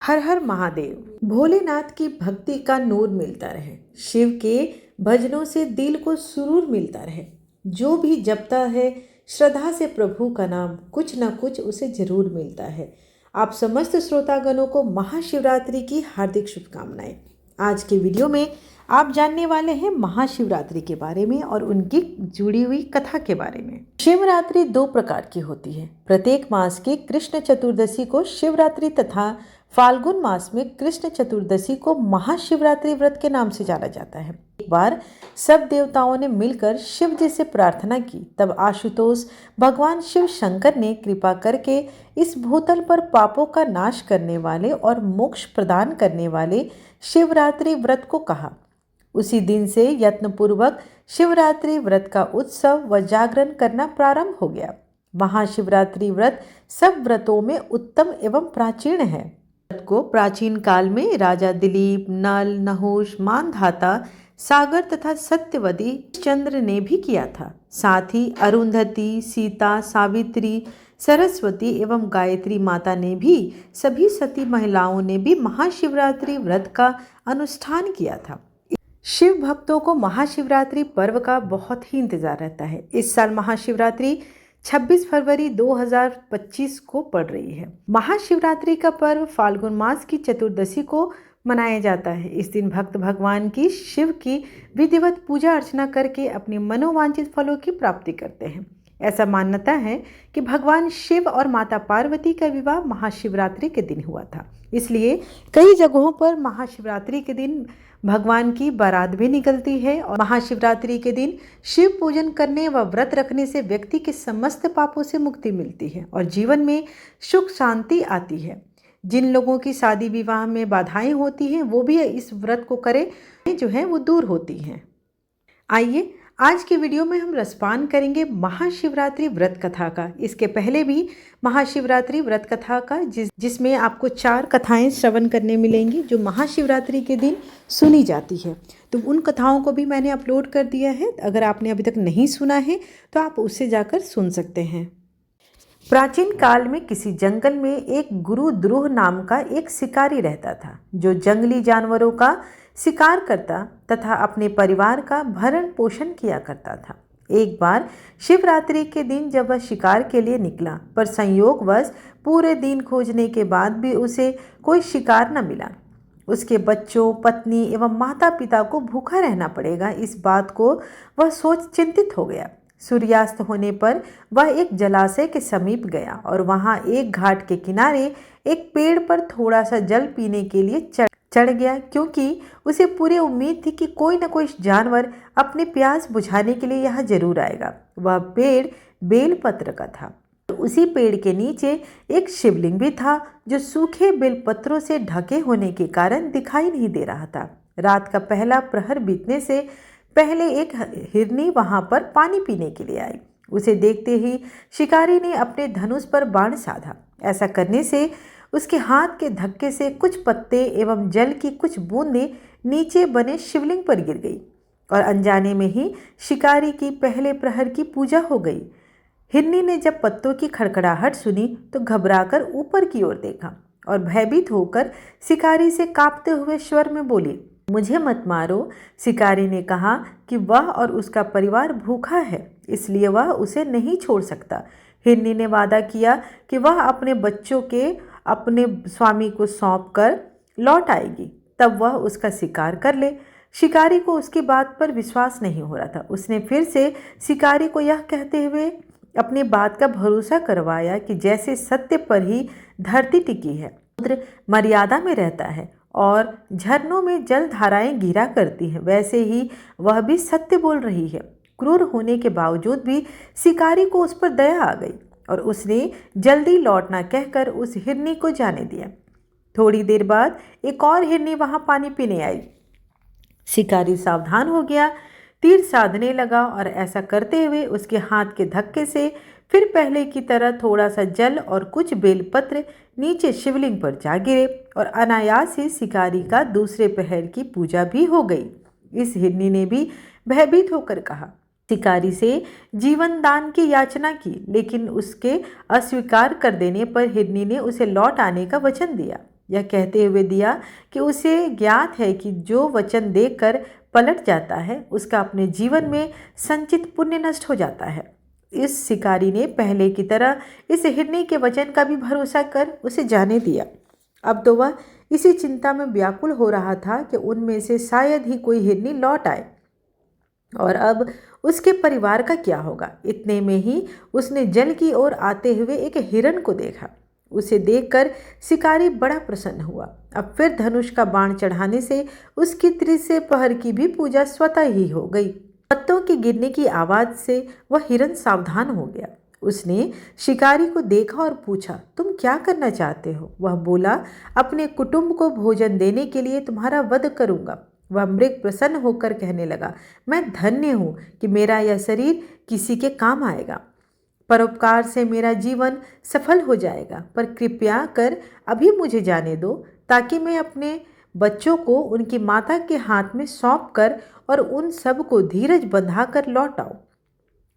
हर हर महादेव। भोलेनाथ की भक्ति का नूर मिलता रहे, शिव के भजनों से दिल को सुरूर मिलता रहे। जो भी जपता है श्रद्धा से प्रभु का नाम, कुछ न कुछ उसे जरूर मिलता है। आप समस्त श्रोतागणों को महाशिवरात्रि की हार्दिक शुभकामनाएं। आज के वीडियो में आप जानने वाले हैं महाशिवरात्रि के बारे में और उनकी जुड़ी हुई कथा के बारे में। शिवरात्रि दो प्रकार की होती है। प्रत्येक मास के कृष्ण चतुर्दशी को शिवरात्रि तथा फाल्गुन मास में कृष्ण चतुर्दशी को महाशिवरात्रि व्रत के नाम से जाना जाता है। एक बार सब देवताओं ने मिलकर शिव जी से प्रार्थना की, तब आशुतोष भगवान शिव शंकर ने कृपा करके इस भूतल पर पापों का नाश करने वाले और मोक्ष प्रदान करने वाले शिवरात्रि व्रत को कहा। उसी दिन से यत्नपूर्वक शिवरात्रि व्रत का उत्सव व जागरण करना प्रारंभ हो गया। महाशिवरात्रि व्रत सब व्रतों में उत्तम एवं प्राचीन है। व्रत को प्राचीन काल में राजा दिलीप, नल, नहुष, मानधाता, सागर तथा सत्यवती चंद्र ने भी किया था। साथ ही अरुंधति, सीता, सावित्री, सरस्वती एवं गायत्री माता ने भी, सभी सती महिलाओं ने भी महाशिवरात्रि व्रत का अनुष्ठान किया था। शिव भक्तों को महाशिवरात्रि पर्व का बहुत ही इंतजार रहता है। इस साल महाशिवरात्रि 26 फरवरी 2025 को पड़ रही है। महाशिवरात्रि का पर्व फाल्गुन मास की चतुर्दशी को मनाया जाता है। इस दिन भक्त भगवान की शिव की विधिवत पूजा अर्चना करके अपने मनोवांछित फलों की प्राप्ति करते हैं। ऐसा मान्यता है कि भगवान शिव और माता पार्वती का विवाह महाशिवरात्रि के दिन हुआ था। इसलिए कई जगहों पर महाशिवरात्रि के दिन भगवान की बारात भी निकलती है। और महाशिवरात्रि के दिन शिव पूजन करने व व्रत रखने से व्यक्ति के समस्त पापों से मुक्ति मिलती है और जीवन में सुख शांति आती है। जिन लोगों की शादी विवाह में बाधाएं होती हैं, वो भी इस व्रत को करें, जो है वो दूर होती हैं। आइए आज के वीडियो में हम रसपान करेंगे महाशिवरात्रि व्रत कथा का। इसके पहले भी महाशिवरात्रि व्रत कथा का जिसमें आपको 4 कथाएं श्रवण करने मिलेंगी जो महाशिवरात्रि के दिन सुनी जाती है। तो उन कथाओं को भी मैंने अपलोड कर दिया है। अगर आपने अभी तक नहीं सुना है तो आप उससे जाकर सुन सकते हैं। प्राचीन काल में किसी जंगल में एक गुरु द्रुह नाम का एक शिकारी रहता था, जो जंगली जानवरों का शिकार करता तथा अपने परिवार का भरण पोषण किया करता था। एक बार शिवरात्रि के दिन जब वह शिकार के लिए निकला, पर संयोगवश पूरे दिन खोजने के बाद भी उसे कोई शिकार न मिला। उसके बच्चों, पत्नी एवं माता पिता को भूखा रहना पड़ेगा। इस बात को वह सोच चिंतित हो गया। सूर्यास्त होने पर वह एक जलाशय के समीप गया और वहां एक घाट के किनारे एक पेड़ पर थोड़ा सा जल पीने के लिए चढ़ गया, क्योंकि उसे पूरी उम्मीद थी कि कोई न कोई जानवर अपनी प्यास बुझाने के लिए यहाँ जरूर आएगा। वह पेड़ बेलपत्र का था। उसी पेड़ के नीचे एक शिवलिंग भी था, जो सूखे बेलपत्रों से ढके होने के कारण दिखाई नहीं दे रहा था। रात का पहला प्रहर बीतने से पहले एक हिरनी वहां पर पानी पीने के लिए आई। उसे देखते ही शिकारी ने अपने धनुष पर बाण साधा। ऐसा करने से उसके हाथ के धक्के से कुछ पत्ते एवं जल की कुछ बूंदें नीचे बने शिवलिंग पर गिर गई और अनजाने में ही शिकारी की पहले प्रहर की पूजा हो गई। हिरनी ने जब पत्तों की खड़खड़ाहट सुनी तो घबराकर ऊपर की ओर देखा और भयभीत होकर शिकारी से कांपते हुए स्वर में बोली, मुझे मत मारो। शिकारी ने कहा कि वह और उसका परिवार भूखा है, इसलिए वह उसे नहीं छोड़ सकता। हिरनी ने वादा किया कि वह अपने बच्चों के अपने स्वामी को सौंपकर लौट आएगी, तब वह उसका शिकार कर ले। शिकारी को उसकी बात पर विश्वास नहीं हो रहा था। उसने फिर से शिकारी को यह कहते हुए अपनी बात का भरोसा करवाया कि जैसे सत्य पर ही धरती टिकी है, समुद्र मर्यादा में रहता है और झरनों में जल धाराएं गिरा करती हैं, वैसे ही वह भी सत्य बोल रही है। क्रूर होने के बावजूद भी शिकारी को उस पर दया आ गई और उसने जल्दी लौटना कहकर उस हिरनी को जाने दिया। थोड़ी देर बाद एक और हिरनी वहां पानी पीने आई। शिकारी सावधान हो गया, तीर साधने लगा और ऐसा करते हुए उसके हाथ के धक्के से फिर पहले की तरह थोड़ा सा जल और कुछ बेलपत्र नीचे शिवलिंग पर जा गिरे और अनायास ही शिकारी का दूसरे पहर की पूजा भी हो गई। इस हिरनी ने भी भयभीत होकर कहा, शिकारी से जीवन दान की याचना की, लेकिन उसके अस्वीकार कर देने पर हिरनी ने उसे लौट आने का वचन दिया। यह कहते हुए दिया कि उसे ज्ञात है कि जो वचन देकर पलट जाता है उसका अपने जीवन में संचित पुण्य नष्ट हो जाता है। इस शिकारी ने पहले की तरह इस हिरनी के वचन का भी भरोसा कर उसे जाने दिया। अब तो वह इसी चिंता में व्याकुल हो रहा था कि उनमें से शायद ही कोई हिरनी लौट आए और अब उसके परिवार का क्या होगा। इतने में ही उसने जल की ओर आते हुए एक हिरन को देखा। उसे देखकर शिकारी बड़ा प्रसन्न हुआ। अब फिर धनुष का बाण चढ़ाने से उसकी त्रिशे पहर की भी पूजा स्वतः ही हो गई। पत्तों के गिरने की आवाज से वह हिरन सावधान हो गया। उसने शिकारी को देखा और पूछा, तुम क्या करना चाहते हो? वह बोला, अपने कुटुंब को भोजन देने के लिए तुम्हारा वध करूंगा। वह मृग प्रसन्न होकर कहने लगा, मैं धन्य हूँ कि मेरा यह शरीर किसी के काम आएगा। परोपकार से मेरा जीवन सफल हो जाएगा, पर कृपया कर अभी मुझे जाने दो ताकि मैं अपने बच्चों को उनकी माता के हाथ में सौंप कर और उन सब को धीरज बंधाकर लौट आऊं।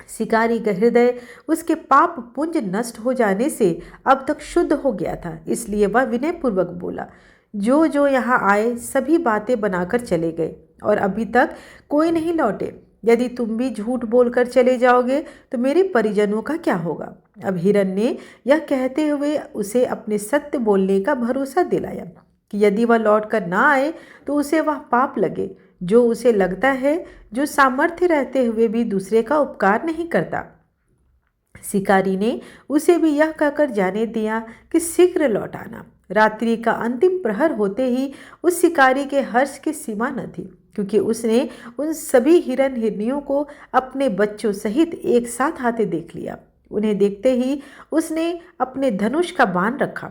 शिकारी का हृदय उसके पाप पुंज नष्ट हो जाने से अब तक शुद्ध हो गया था, इसलिए वह विनयपूर्वक बोला, जो जो यहाँ आए सभी बातें बनाकर चले गए और अभी तक कोई नहीं लौटे। यदि तुम भी झूठ बोलकर चले जाओगे तो मेरे परिजनों का क्या होगा? अब हिरन ने यह कहते हुए उसे अपने सत्य बोलने का भरोसा दिलाया कि यदि वह लौट कर ना आए तो उसे वह पाप लगे जो उसे लगता है, जो सामर्थ्य रहते हुए भी दूसरे का उपकार नहीं करता। शिकारी ने उसे भी यह कहकर जाने दिया कि शीघ्र लौट आना। रात्रि का अंतिम प्रहर होते ही उस शिकारी के हर्ष की सीमा न थी, क्योंकि उसने उन सभी हिरन हिरनियों को अपने बच्चों सहित एक साथ आते देख लिया। उन्हें देखते ही उसने अपने धनुष का बाण रखा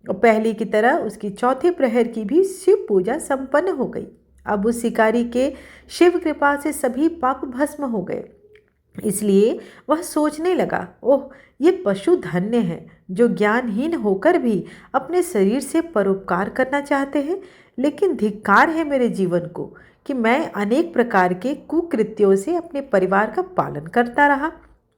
और पहले की तरह उसकी चौथे प्रहर की भी शिव पूजा संपन्न हो गई। अब उस शिकारी के शिव कृपा से सभी पाप भस्म हो गए। इसलिए वह सोचने लगा, ओह, ये पशु धन्य हैं जो ज्ञानहीन होकर भी अपने शरीर से परोपकार करना चाहते हैं। लेकिन धिक्कार है मेरे जीवन को कि मैं अनेक प्रकार के कुकृत्यों से अपने परिवार का पालन करता रहा।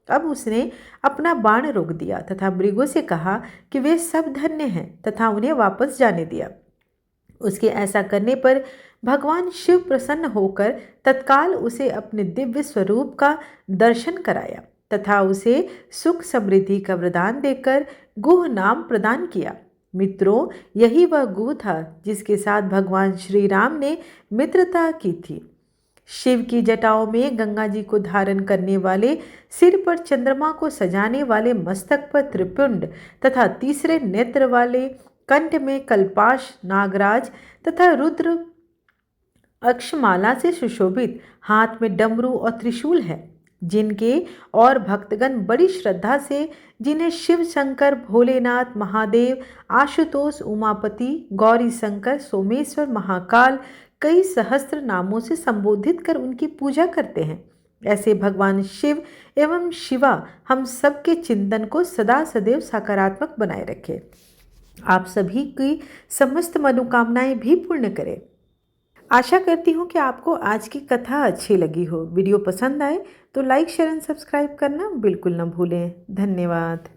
अब उसने अपना बाण रोक दिया तथा मृगों से कहा कि वे सब धन्य हैं तथा उन्हें वापस जाने दिया। उसके ऐसा करने पर भगवान शिव प्रसन्न होकर तत्काल उसे अपने दिव्य स्वरूप का दर्शन कराया तथा उसे सुख समृद्धि का वरदान देकर गुह नाम प्रदान किया। मित्रों, यही वह गुह था जिसके साथ भगवान श्री राम ने मित्रता की थी। शिव की जटाओं में गंगा जी को धारण करने वाले, सिर पर चंद्रमा को सजाने वाले, मस्तक पर त्रिपुंड तथा तीसरे नेत्र वाले, कंठ में कल्पाश नागराज तथा रुद्र अक्षमाला से सुशोभित, हाथ में डमरू और त्रिशूल है, जिनके और भक्तगण बड़ी श्रद्धा से जिन्हें शिव शंकर, भोलेनाथ, महादेव, आशुतोष, उमापति, गौरी शंकर, सोमेश्वर, महाकाल कई सहस्त्र नामों से संबोधित कर उनकी पूजा करते हैं। ऐसे भगवान शिव एवं शिवा हम सबके चिंतन को सदा सदैव सकारात्मक बनाए रखे। आप सभी की समस्त मनोकामनाएं भी पूर्ण करें। आशा करती हूँ कि आपको आज की कथा अच्छी लगी हो। वीडियो पसंद आए तो लाइक, शेयर एंड सब्सक्राइब करना बिल्कुल न भूलें। धन्यवाद।